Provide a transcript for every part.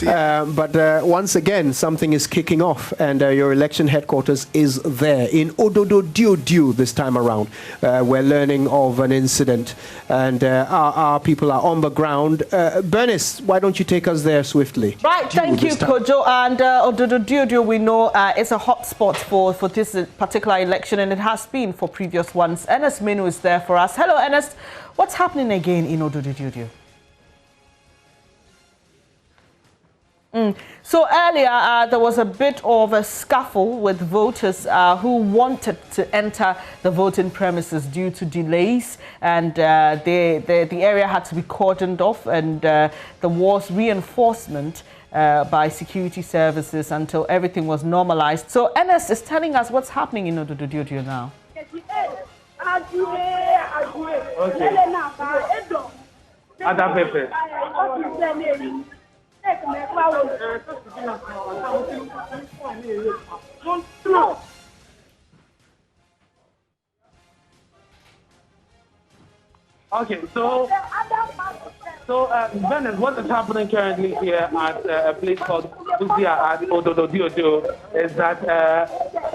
But once again, something is kicking off, and your election headquarters is there in Ododo this time around. We're learning of an incident, and our people are on the ground. Bernice, why don't you take us there swiftly? Right, thank you, Kojo. And Ododo, we know it's a hot spot for this particular election, and it has been for previous ones. Ernest Menu is there for us. Hello, Ernest. What's happening again in Ododo? So earlier, there was a bit of a scuffle with voters who wanted to enter the voting premises due to delays, and the area had to be cordoned off, and there was reinforcement by security services until everything was normalized. So Ernest is telling us what's happening in Ododo now. Okay, so Bennett, what is happening currently here at a place called Buzia at Ododo is that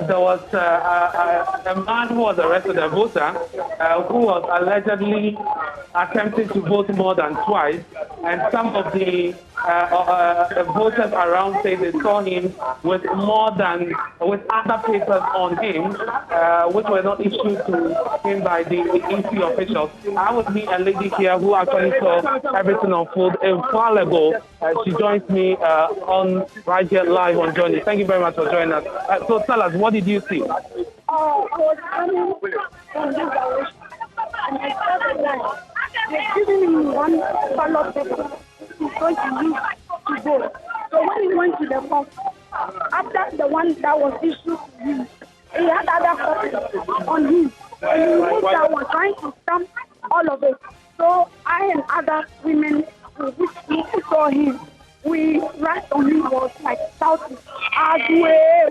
there was a man who was arrested, a voter, who was allegedly attempting to vote more than twice, and some of the voters around say they saw him with other papers on him, which were not issued to him by the EC officials. I would meet a lady here who actually saw everything unfold a while ago. She joins me on right here live on JoyNews. Thank you very much for joining us. So tell us, what did you see? I was coming from this direction, and I started like they're giving me one ballot paper he's going to use to vote. So when he went to the box, after the one that was issued to him, he had other copies on him. And he moved that one, trying to stamp all of it. So I and other women who saw him, we rushed on him, was like shouting,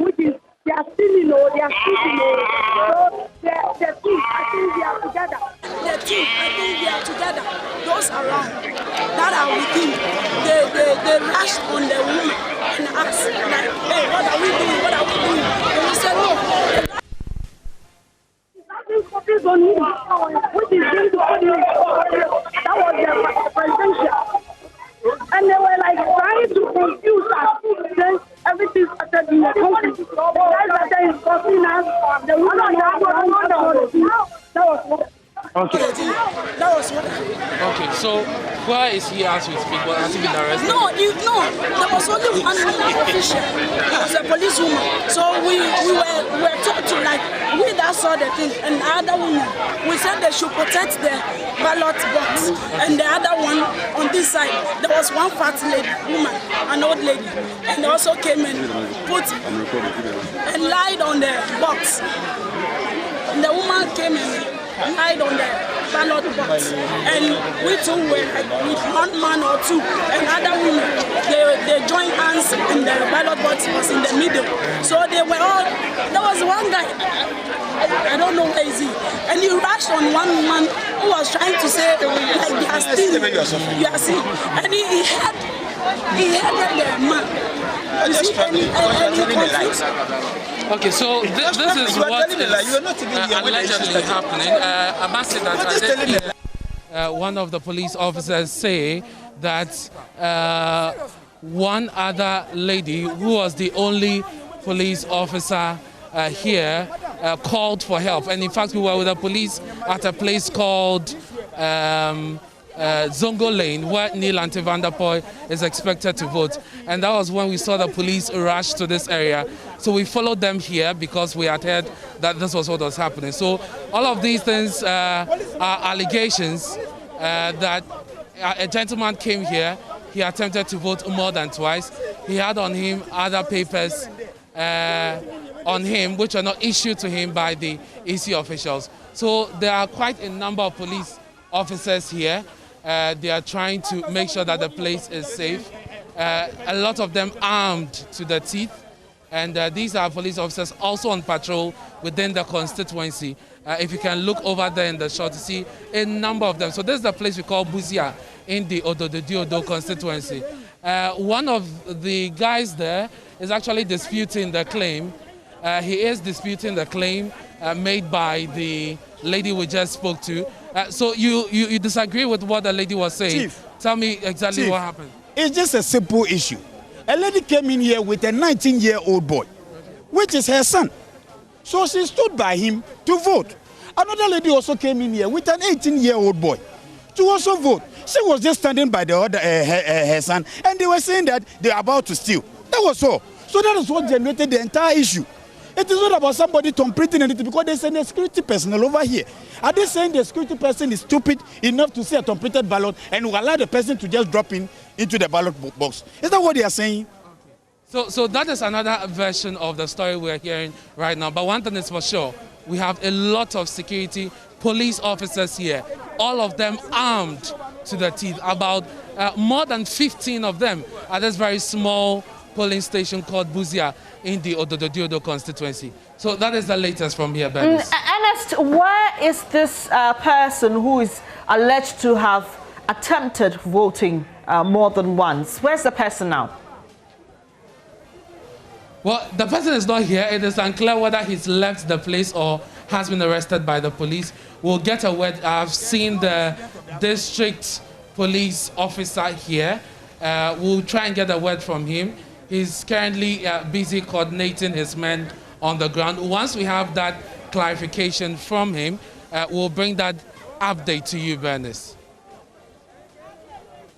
which is they are stealing, they are stealing. So the team, I think they are together. The team, I think they are together. Those around that are with him, they rushed on the woman and asked, like, hey, what are we doing? What are we doing? And we said, no. He's having copies on him, which is going to put him. That was the presidential. And they were like trying to confuse us. Then everything started in the country. The guys that are causing us, the woman that was what. Okay. That was what. Okay, so where is he as we speak? But has he been arrested? No, there was only one official. It was a policewoman. So we were told to, like, we that saw the thing, and the other woman, we said they should protect the ballot box. And the other one on this side, there was one fat lady, woman, an old lady, and they also came and put and lied on the box. And the woman came and lied on the ballot box, and we too were like with one man or two, and other women, they joined hands, and the ballot box was in the middle. So they were all, there was one guy, I don't know where is he, and he rushed on one man who was trying to say, like, they are stealing, you are seeing, and he had the man. You see, and he confused. Okay, so this is what is allegedly happening. I must say that I did hear one of the police officers say that one other lady, who was the only police officer here, called for help. And in fact, we were with the police at a place called Zongo Lane, where Neil Antivanderpoy is expected to vote. And that was when we saw the police rush to this area. So we followed them here because we had heard that this was what was happening. So all of these things are allegations that a gentleman came here, he attempted to vote more than twice. He had on him other papers on him which are not issued to him by the EC officials. So there are quite a number of police officers here. They are trying to make sure that the place is safe. A lot of them armed to the teeth. And these are police officers also on patrol within the constituency. If you can look over there in the shot to see a number of them. So this is the place we call Buzia in the Ododo constituency. One of the guys there is actually disputing the claim. He is disputing the claim made by the lady we just spoke to. So you disagree with what the lady was saying? Chief, tell me exactly what happened. It's just a simple issue. A lady came in here with a 19-year-old boy, which is her son. So she stood by him to vote. Another lady also came in here with an 18-year-old boy to also vote. She was just standing by the other her son, and they were saying that they are about to steal. That was all. So that is what generated the entire issue. It is not about somebody interpreting anything, because there's a security personnel over here. Are they saying the security person is stupid enough to see a completed ballot and will allow the person to just drop into the ballot box? Is that what they are saying? So that is another version of the story we're hearing right now. But one thing is for sure, we have a lot of security police officers here, all of them armed to the teeth. About more than 15 of them at this very small polling station called Buzia in the Ododo constituency. So that is the latest from here, Bernice. Ernest, where is this person who is alleged to have attempted voting more than once? Where's the person now? Well, the person is not here. It is unclear whether he's left the place or has been arrested by the police. We'll get a word. I've seen the district police officer here. We'll try and get a word from him. He's currently busy coordinating his men on the ground. Once we have that clarification from him, we'll bring that update to you, Bernice.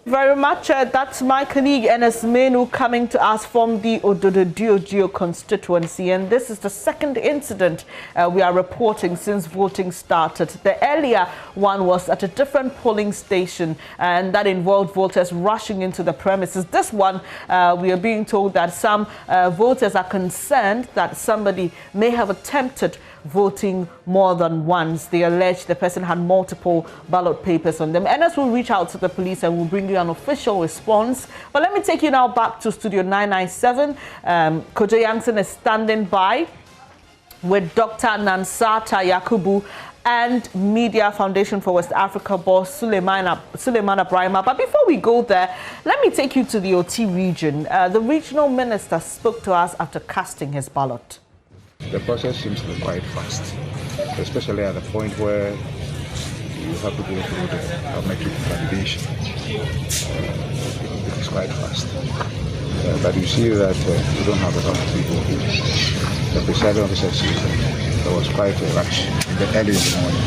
Very much. That's my colleague Enes Menu coming to us from the Ododo constituency, and this is the second incident we are reporting since voting started. The earlier one was at a different polling station, and that involved voters rushing into the premises. This one, we are being told that some voters are concerned that somebody may have attempted voting more than once. They allege the person had multiple ballot papers on them. Enes will reach out to the police and will bring you an official response. But let me take you now back to Studio 997. Kojo Yankson is standing by with Dr. Nansata Yakubu and Media Foundation for West Africa boss Suleimana Brahima. But before we go there, let me take you to the OT region. The regional minister spoke to us after casting his ballot. The process seems to be quite fast, especially at the point where you have to go through the biometric validation. It's quite fast. But you see that you don't have a lot of people. The presiding officer says that there was quite a rush in the early in the morning.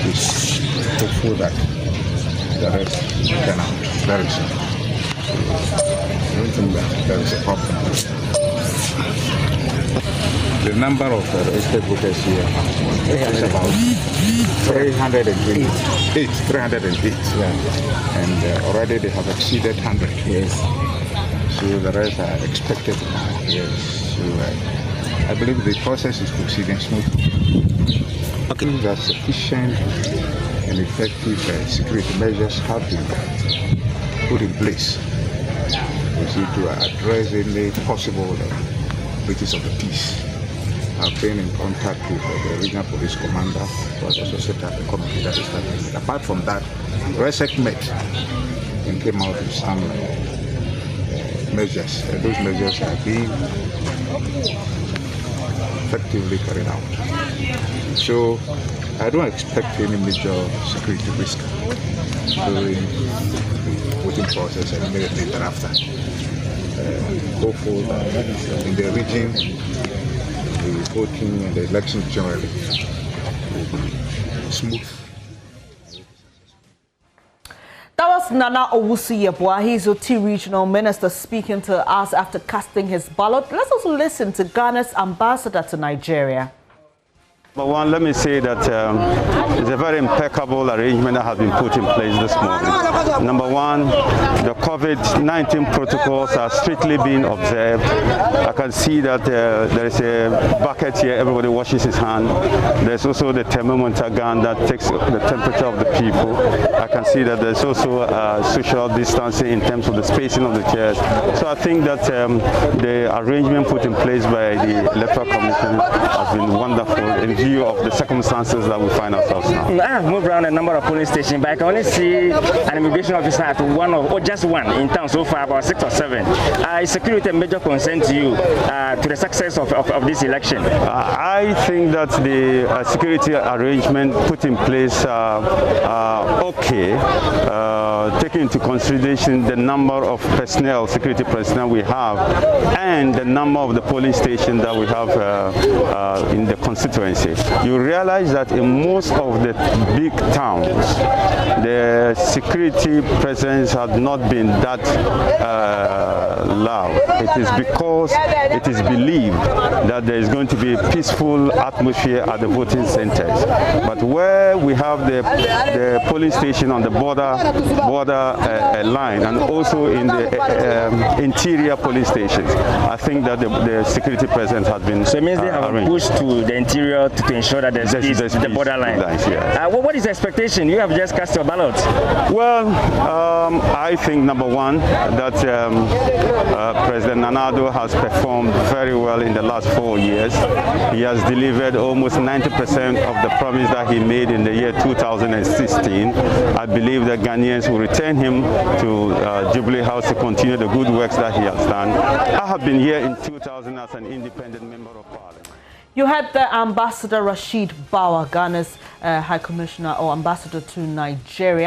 He's hopeful that the rest will turn out very soon. I don't think that there is a problem. The number of registered voters here is about 308. 308, yeah. And already they have exceeded 100. Yes. So the rest are expected now. Yes. So I believe the process is proceeding smoothly. Okay. That sufficient and effective security measures have been put in place to address any possible breaches of the peace. I've been in contact with the regional police commander, who has also set up a committee that is starting. Apart from that, RESEC met and came out with some measures. Those measures are being effectively carried out. So I don't expect any major security risk during the voting process and immediately thereafter. Hopeful that in the region, the voting and the elections generally will be smooth. That was Nana Owusu-Yeboah. He's OT Regional Minister speaking to us after casting his ballot. Let's also listen to Ghana's ambassador to Nigeria. Number one, let me say that it's a very impeccable arrangement that has been put in place this morning. Number one, the COVID-19 protocols are strictly being observed. I can see that there is a bucket here, everybody washes his hand. There's also the thermometer gun that takes the temperature of the people. I can see that there's also social distancing in terms of the spacing of the chairs. So I think that the arrangement put in place by the Electoral Commission has been wonderful in view view of the circumstances that we find ourselves now. I have moved around a number of police stations, but I can only see an immigration officer at one or just one in town so far, about 6 or 7. Is security a major concern to you, to the success of this election? I think that the security arrangement put in place okay, taking into consideration the number of personnel, security personnel we have, and the number of the police stations that we have in the constituency. You realize that in most of the big towns, the security presence has not been that loud. It is because it is believed that there is going to be a peaceful atmosphere at the voting centers. But where we have the police station on the border line, and also in the interior police stations, I think that the security presence has been so it means they have pushed to the interior to ensure that there's peace to the borderline. Yes. What is the expectation? You have just cast your ballot. Well, I think number one that President Nana-Addo has performed very well in the last 4 years. He has delivered almost 90% of the promise that he made in the year 2016. I believe that Ghanaians will return him to Jubilee House to continue the good works that he has done. I have been here in 2000 as an independent member of Parliament. You had the Ambassador Rashid Bawa, Ghana's High Commissioner or Ambassador to Nigeria.